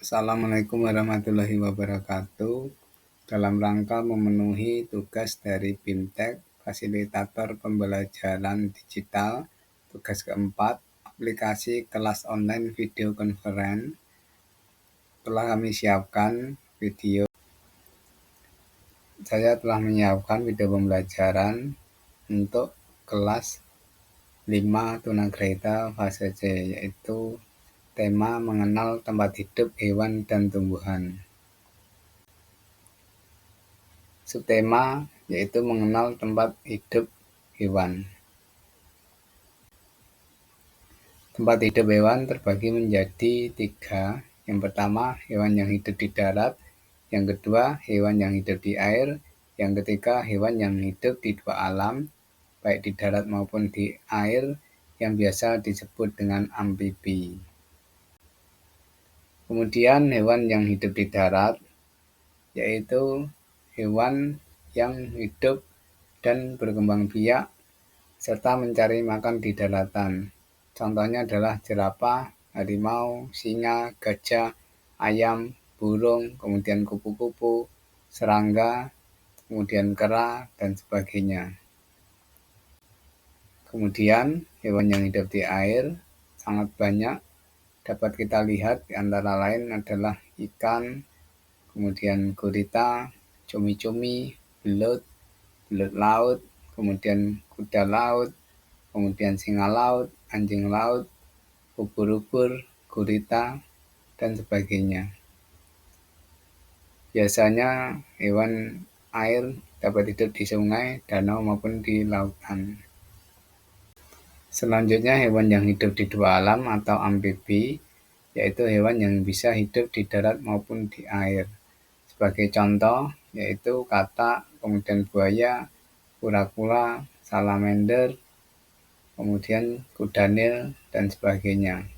Assalamualaikum warahmatullahi wabarakatuh. Dalam rangka memenuhi tugas dari BIMTEK, Fasilitator Pembelajaran Digital, tugas keempat, aplikasi kelas online video conference, telah kami siapkan video. Saya telah menyiapkan video pembelajaran untuk kelas 5 tunagrahita fase C, yaitu tema mengenal tempat hidup hewan dan tumbuhan. Subtema yaitu mengenal tempat hidup hewan. Tempat hidup hewan terbagi menjadi 3. Yang pertama, hewan yang hidup di darat. Yang kedua, hewan yang hidup di air. Yang ketiga, hewan yang hidup di dua alam, baik di darat maupun di air, yang biasa disebut dengan amfibi. Kemudian hewan yang hidup di darat, yaitu hewan yang hidup dan berkembang biak serta mencari makan di daratan. Contohnya adalah jerapah, harimau, singa, gajah, ayam, burung, kemudian kupu-kupu, serangga, kemudian kera, dan sebagainya. Kemudian hewan yang hidup di air sangat banyak. Dapat kita lihat di antara lain adalah ikan, kemudian gurita, cumi-cumi, belut laut, kemudian kuda laut, kemudian singa laut, anjing laut, ubur-ubur, gurita, dan sebagainya. Biasanya hewan air dapat hidup di sungai, danau, maupun di lautan. Selanjutnya hewan yang hidup di dua alam atau amfibi, yaitu hewan yang bisa hidup di darat maupun di air. Sebagai contoh yaitu katak, kemudian buaya, kura-kura, salamander, kemudian kuda nil, dan sebagainya.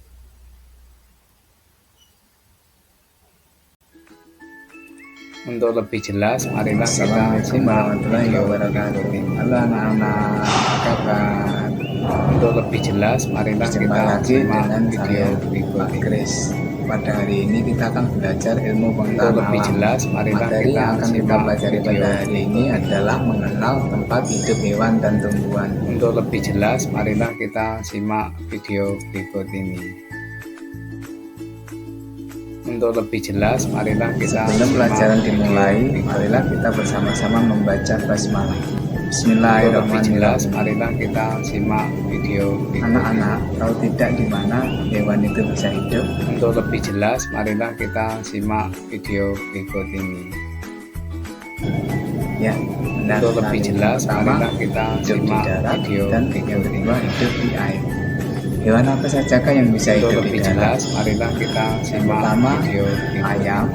Untuk lebih jelas, marilah kita simak video wabarakatuh. Halo anak-anak, apa kabar? Untuk lebih jelas, marilah kita simak video berikut ini. Pada hari ini kita akan belajar ilmu pengetahuan alam. Lebih jelas, marilah materi yang akan kita pelajari pada hari ini adalah mengenal tempat hidup hewan dan tumbuhan. Untuk lebih jelas, marilah kita simak video berikut ini. Untuk lebih jelas, marilah kita sebelum pelajaran dimulai, marilah kita bersama-sama membaca basmalah. Bismillahirrahmanirrahim. Marilah kita simak video anak-anak, tahu tidak di mana hewan itu bisa hidup? Untuk lebih jelas, marilah kita simak video berikut ini. Ya, untuk lebih jelas, marilah kita simak video dan yang kedua hidup di air. Hewan apa sajakah yang bisa hidup di darat? Marilah kita simak video ayam,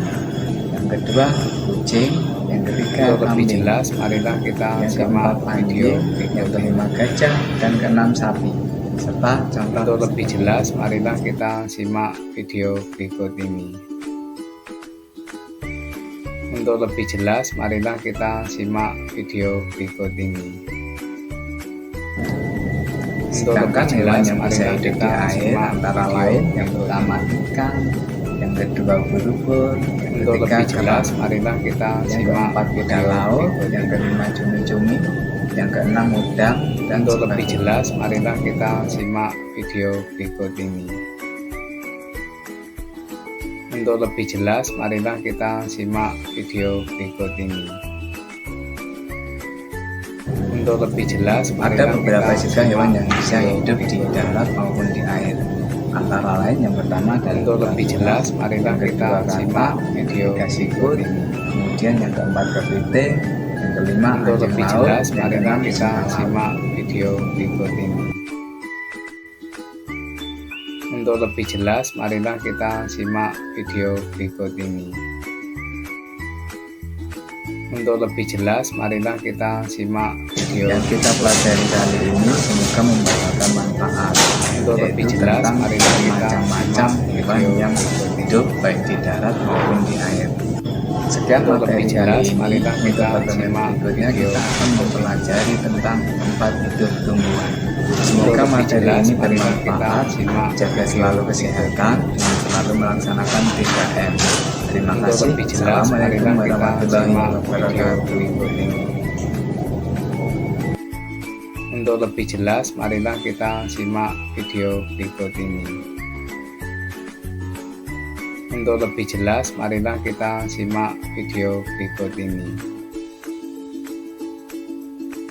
yang kedua kucing, yang ketiga lebih jelas, marilah kita simak video yang kelima gajah, dan keenam sapi. Serta contoh untuk lebih jelas, marilah kita simak video berikut ini. Untuk lebih jelas, marilah kita simak video berikut ini. Sedangkan hewan yang bisa hidup di air antara lain yang pertama ikan, yang kedua ubur-ubur, yang ketiga jelas, marilah kita simak kuda laut, yang kelima cumi-cumi, yang keenam udang, dan untuk lebih jelas, marilah kita simak video berikut ini. Untuk lebih jelas, marilah kita simak video berikut ini. Untuk lebih jelas, ada beberapa juga hewan yang bisa hidup di darat maupun di air. Antara lain yang pertama adalah untuk lebih jelas, marilah kita simak video siput, kemudian yang keempat kepiting, yang kelima untuk lebih jelas, marilah kita simak video berikut ini. Untuk lebih jelas, marilah kita simak video berikut ini. Untuk lebih jelas, marilah kita simak video yang kita pelajari kali ini, semoga membawakan manfaat. Untuk lebih jelas, marilah kita macam-macam hewan yang hidup baik di darat maupun di air. Sekian materi jelas, marilah kita simak berikutnya. Kita akan mempelajari tentang tempat hidup tumbuhan. Semoga lebih materi jelas, ini marilah kita bermanfaat. simak Jaga selalu kesehatan dan selalu melaksanakan 3M. Terima Untuk kasih. lebih jelas, Assalamualaikum marilah kita warahmatullahi simak video wabarakatuh. berikut ini. Untuk lebih jelas, marilah kita simak video berikut ini. Untuk lebih jelas, marilah kita simak video berikut ini.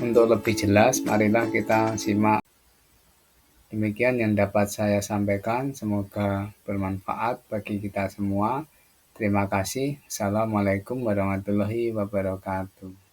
Untuk lebih jelas, marilah kita simak. Demikian yang dapat saya sampaikan, semoga bermanfaat bagi kita semua. Terima kasih. Assalamualaikum warahmatullahi wabarakatuh.